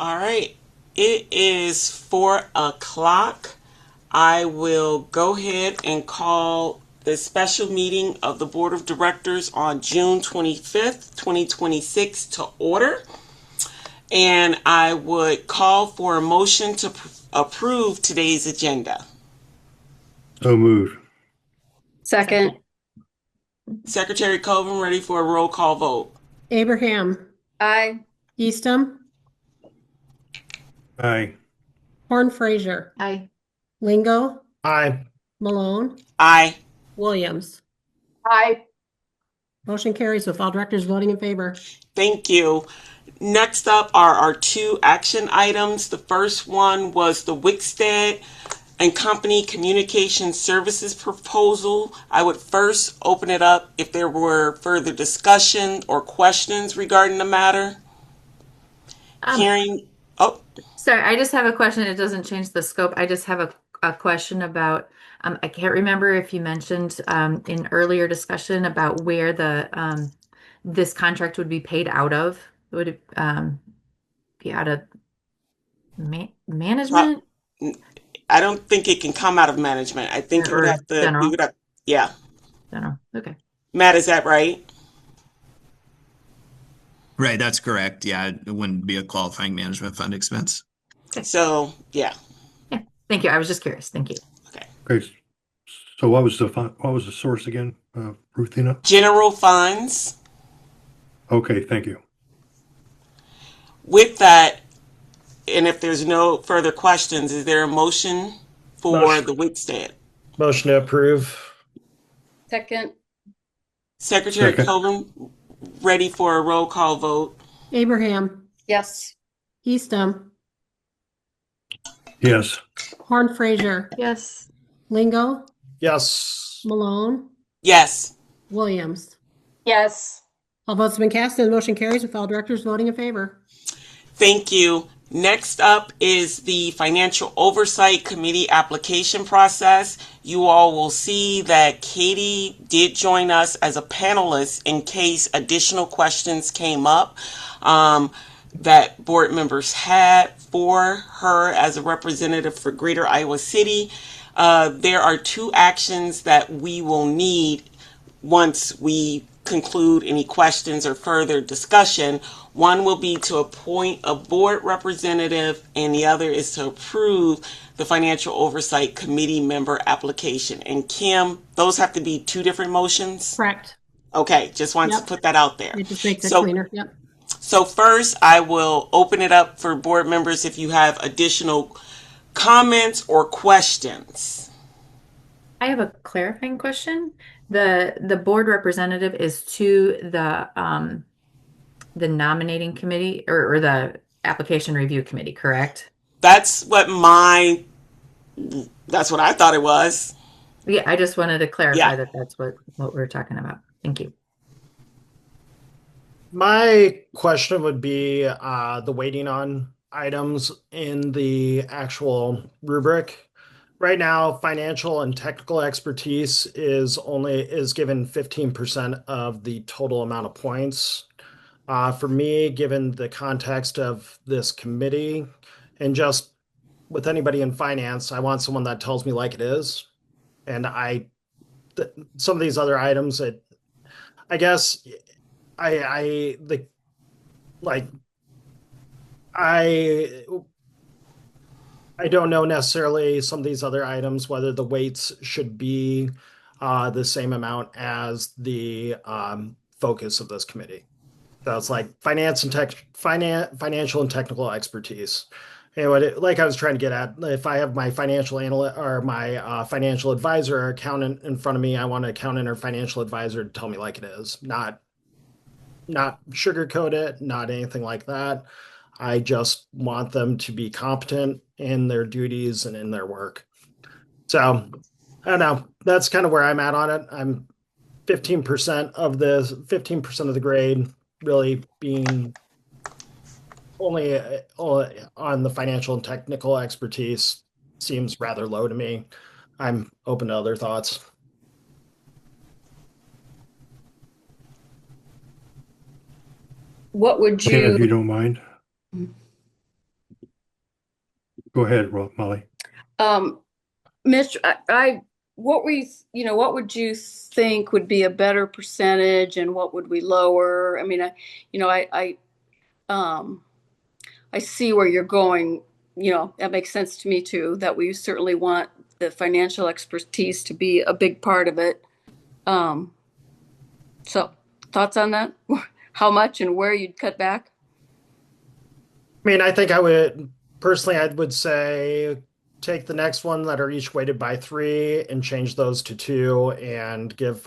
All right. It is 4 o'clock. I will go ahead and call the special meeting of the Board of Directors on June 25th, 2026 to order. And I would call for a motion to approve today's agenda. So moved. Second. Secretary Coven, ready for a roll call vote? Abraham, Aye. Eastham, Aye. Horn Fraser, Aye. Lingo, Aye. Malone, Aye. Williams. Aye. Motion carries with all directors voting in favor. Thank you. Next up are our two action items. The first one was the Wickstead and Company Communication Services proposal. I would first open it up if there were further discussion or questions regarding the matter. Hearing, oh, Sorry, I just have a question. It doesn't change the scope. I just have a question about, I can't remember if you mentioned in earlier discussion about where the this contract would be paid out of. Would it be out of management I don't think it can come out of management. I think you would or have to, we general? would have, yeah. General. Okay. Matt, is that right? Right, that's correct. Yeah, it wouldn't be a qualifying management fund expense. So, yeah. Yeah. Thank you. I was just curious. Thank you. Okay. Okay. So what was the source again, Ruthina? General funds. Okay, thank you. With that, and if there's no further questions, is there a motion for Motion. the Wickstead? Motion to approve. Second. Secretary Second. Coven, ready for a roll call vote? Abraham, Yes. Eastham, Yes. Horn Fraser, Yes. Lingo, Yes. Malone, Yes. Williams. Yes. All votes have been cast and the motion carries with all directors voting in favor. Thank you. Next up is the Financial Oversight Committee application process. You all will see that Katie did join us as a panelist in case additional questions came up that board members had for her as a representative for Greater Iowa City. There are two actions that we will need once we conclude any questions or further discussion. One will be to appoint a board representative, and the other is to approve the Financial Oversight Committee member application. And Kim, those have to be two different motions? Correct. Okay, just wanted to Yep. put that out there. It just makes it So, cleaner. Yep. so first, I will open it up for board members if you have additional comments or questions. I have a clarifying question. The board representative is to the nominating committee or the application review committee, correct? That's what that's what I thought it was. Yeah, I just wanted to clarify Yeah. that that's what we're talking about. Thank you. My question would be the waiting on items in the actual rubric. Right now, financial and technical expertise is given 15% of the total amount of points. For me, given the context of this committee and just with anybody in finance, I want someone that tells me like it is. And some of these other items that I guess I the like I I don't know necessarily some of these other items whether the weights should be the same amount as the focus of this committee. So it's like financial and technical expertise. And like I was trying to get at, if I have my financial analyst or my financial advisor or accountant in front of me, I want an accountant or financial advisor to tell me like it is, not sugarcoat it, not anything like that. I just want them to be competent in their duties and in their work. So I don't know. That's kind of where I'm at on it. I'm 15% of the 15% of the grade really being only on the financial and technical expertise seems rather low to me. I'm open to other thoughts. What would Ken, if you you, don't mind. Go ahead, Molly. Mitch, what what would you think would be a better percentage and what would we lower? I mean, I see where you're going. That makes sense to me too, that we certainly want the financial expertise to be a big part of it. So thoughts on that? How much and where you'd cut back? I mean, I would say take the next one that are each weighted by 3 and change those to 2 and give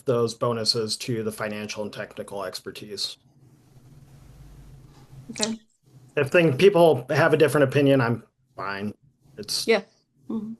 those bonuses to the financial and technical expertise. Okay. If people have a different opinion, I'm fine. Yeah. Mm-hmm.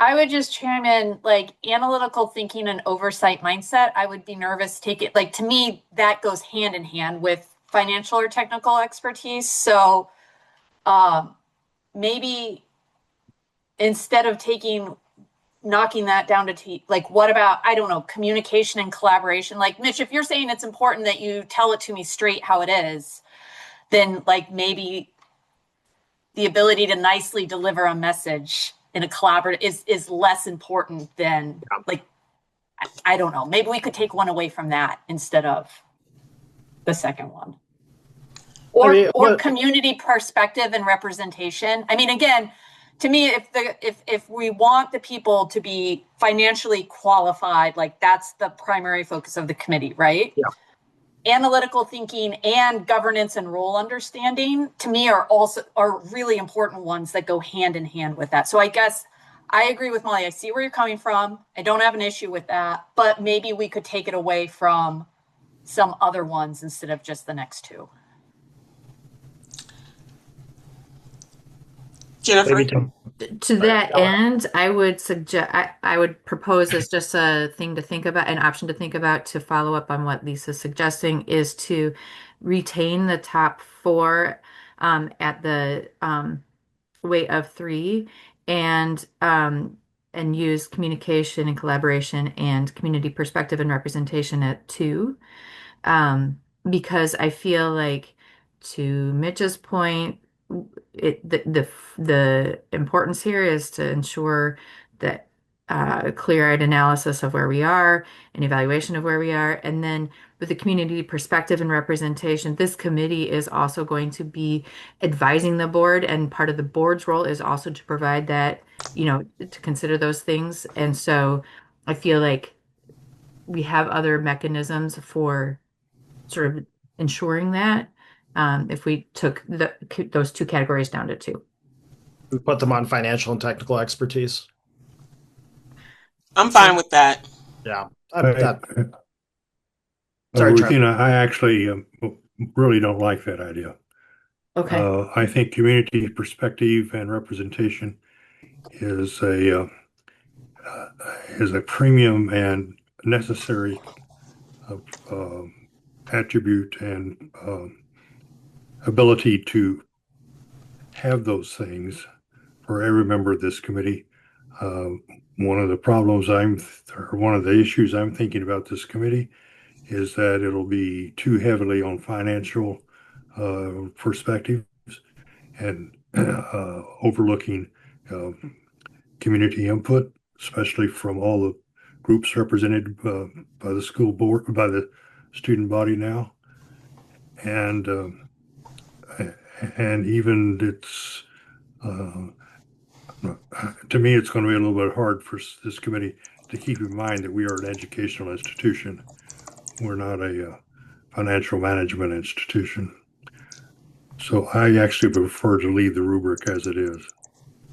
I would just chime in, like, analytical thinking and oversight mindset. I would be nervous to me, that goes hand in hand with financial or technical expertise. So maybe instead of knocking that down to what about, I don't know, communication and collaboration? Like, Mitch, if you're saying it's important that you tell it to me straight how it is, then maybe the ability to nicely deliver a message in a collaborative is less important than I don't know. Maybe we could take one away from that instead of the second one. Or community perspective and representation. I mean, again, to me, if we want the people to be financially qualified, that's the primary focus of the committee, right? Yeah. Analytical thinking and governance and role understanding, to me, are really important ones that go hand in hand with that. So I guess I agree with Molly. I see where you're coming from. I don't have an issue with that, but maybe we could take it away from some other ones instead of just the next 2. Jennifer? To that end, I would I would propose as just a thing to think about, an option to think about to follow up on what Lisa's suggesting, is to retain the top 4 at the weight of 3 and use communication and collaboration and community perspective and representation at 2. Because I feel like, to Mitch's point, the importance here is to ensure that clear-eyed analysis of where we are and evaluation of where we are. And then with the community perspective and representation, this committee is also going to be advising the board, and part of the board's role is also to provide that, to consider those things. And so I feel like we have other mechanisms for sort of ensuring that. If we took those 2 categories down to 2. We put them on financial and technical expertise. I'm fine with that. Yeah. Sorry, Sorry, Ruthina, I actually really don't like that idea. Okay. I think community perspective and representation is a premium and necessary attribute and ability to have those things for every member of this committee. One of the problems one of the issues I'm thinking about this committee is that it'll be too heavily on financial perspectives and overlooking community input, especially from all the groups represented by the school board, by the student body now. And even it's, to me, it's going to be a little bit hard for this committee to keep in mind that we are an educational institution. We're not a financial management institution. So I actually prefer to leave the rubric as it is.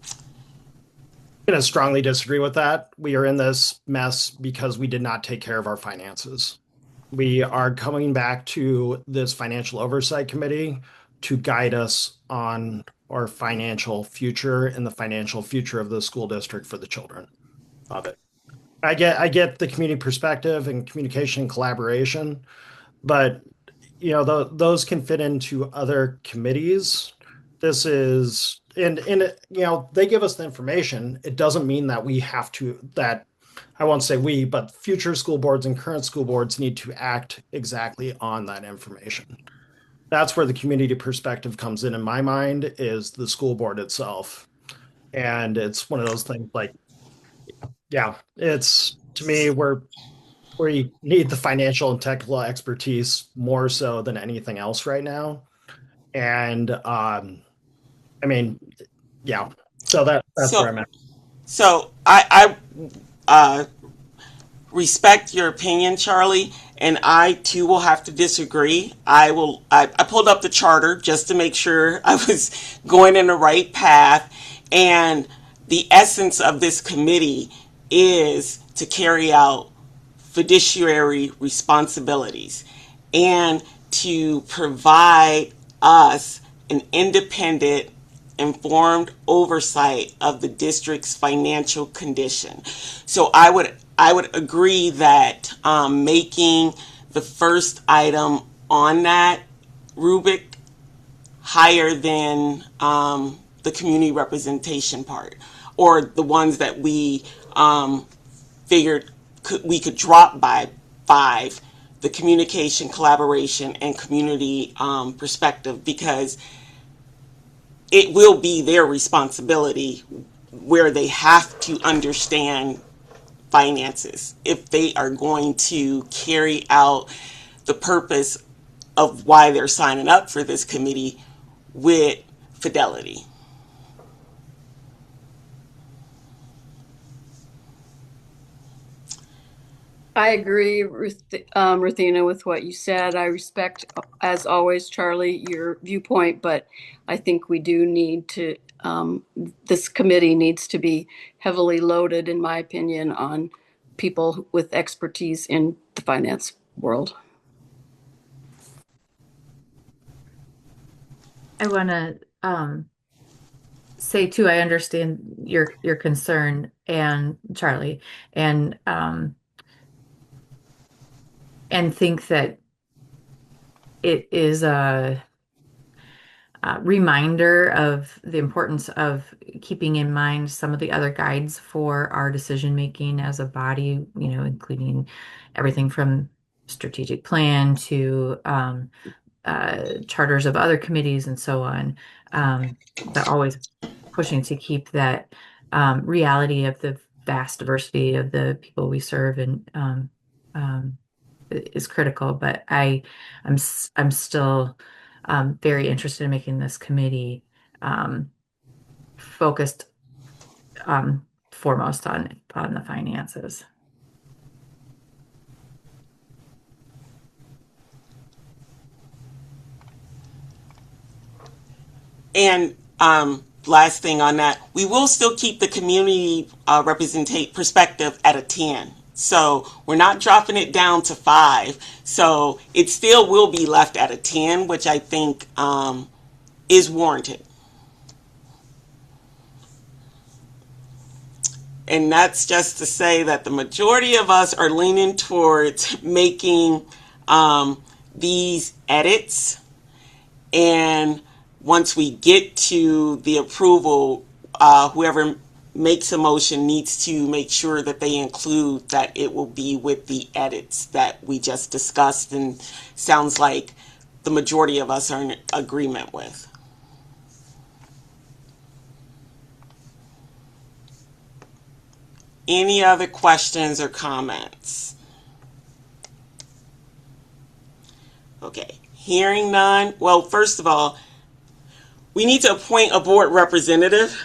I'm going to strongly disagree with that. We are in this mess because we did not take care of our finances. We are coming back to this financial oversight committee to guide us on our financial future and the financial future of the school district for the children of it. I get the community perspective and communication and collaboration, but those can fit into other committees. This is and they give us the information. It doesn't mean that we have to, that I won't say we, but future school boards and current school boards need to act exactly on that information. that's where the community perspective comes in my mind, is the school board itself. And it's one of those things like, yeah, it's to me where you need the financial and technical expertise more so than anything else right now. And I mean, yeah. So that's where I'm at. So I respect your opinion, Charlie, and I too will have to disagree. I pulled up the charter just to make sure I was going in the right path, and the essence of this committee is to carry out fiduciary responsibilities and to provide us an independent, informed oversight of the district's financial condition. So I would agree that making the first item on that rubric higher than the community representation part, or the ones that we figured we could drop by 5, the communication, collaboration, and community perspective, because it will be their responsibility where they have to understand finances if they are going to carry out the purpose of why they're signing up for this committee with fidelity. I agree, Ruthina, with what you said. I respect, as always, Charlie, your viewpoint, but I think we do need to, this committee needs to be heavily loaded, in my opinion, on people with expertise in the finance world. I want to say too, I understand your concern, and Charlie, and think that it is a reminder of the importance of keeping in mind some of the other guides for our decision making as a body, including everything from strategic plan to charters of other committees and so on, but always pushing to keep that reality of the vast diversity of the people we serve and is critical. But I'm still very interested in making this committee focused foremost on the finances. And last thing on that, we will still keep the community representate perspective at a 10. So we're not dropping it down to 5. So it still will be left at a 10, which I think is warranted. And that's just to say that the majority of us are leaning towards making these edits. And once we get to the approval, whoever makes a motion needs to make sure that they include that it will be with the edits that we just discussed, and sounds like the majority of us are in agreement with. Any other questions or comments? Okay, hearing none. Well, first of all, we need to appoint a board representative.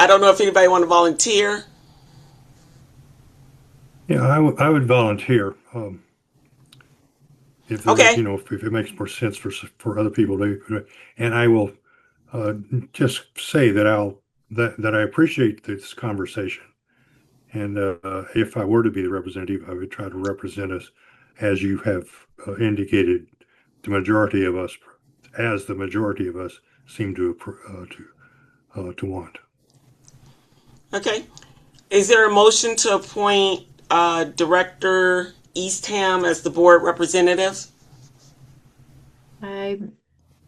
I don't know if anybody want to volunteer. Yeah, I would volunteer. If Okay. if it makes more sense for other people to, and I will just say that that I appreciate this conversation, and if I were to be the representative, I would try to represent us as you have indicated. The majority of us seem to want. Okay. Is there a motion to appoint Director Eastham as the board representative? I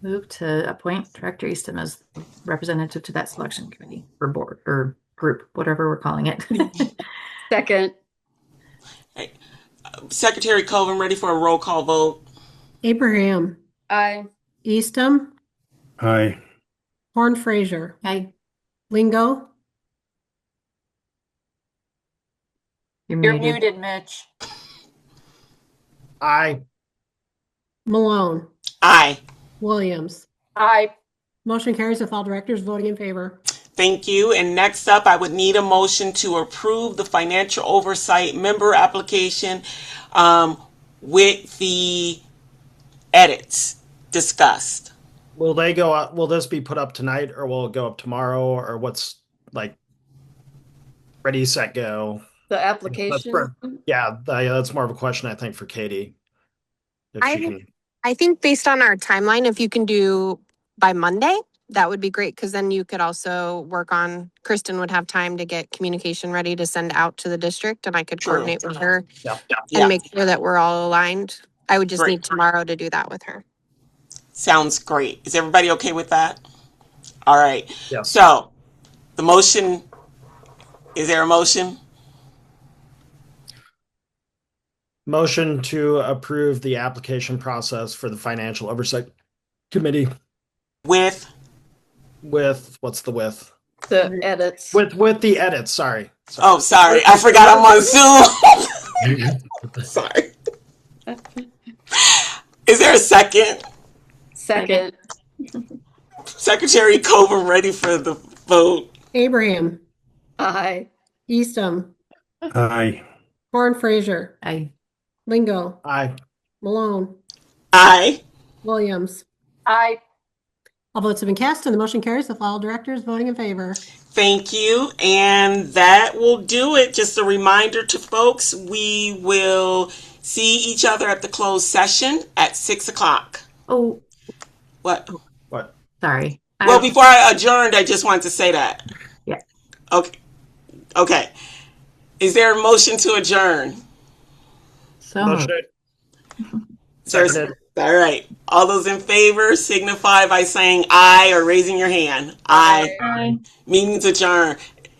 move to appoint Director Eastham as representative to that selection committee or board or group, whatever we're calling it. Second. Secretary Coven, ready for a roll call vote? Abraham, Aye. Eastham, Aye. Horn Fraser, Aye. Lingo, You're muted, Mitch. Aye. Malone, Aye. Williams. Aye. Motion carries with all directors voting in favor. Thank you. And next up, I would need a motion to approve the financial oversight member application with the edits discussed. Will they go up? Will this be put up tonight or will it go up tomorrow or what's like ready, set, go? The application. That's more of a question, I think, for Katie. If she can. I think based on our timeline, if you can do by Monday, that would be great because then you could also work on, Kristen would have time to get communication ready to send out to the district and I could True. coordinate with her Yeah. Yeah. and make sure that we're all aligned. I would just Great. need tomorrow to do that with her. Sounds great. Is everybody okay with that? All right. Yeah. So the motion, is there a motion? Motion to approve the application process for the Financial Oversight Committee With, what's the with? The edits. With the edits, sorry. oh, sorry. I forgot I'm on Zoom. Sorry. Is there a second? Second. Secretary Coven, ready for the vote? Abraham, Aye. Eastham, Aye. Horn Fraser, Aye. Lingo, Aye. Malone, Aye. Williams. Aye. All votes have been cast and the motion carries with all directors voting in favor. Thank you. And that will do it. Just a reminder to folks, we will see each other at the closed session at 6:00. Oh, What? What? sorry. Well, before I adjourned, I just wanted to say that. Yeah. Okay. Okay. Is there a motion to adjourn? So Motion. Seconded. All right. All those in favor signify by saying aye or raising your hand. Aye. Meeting's adjourned.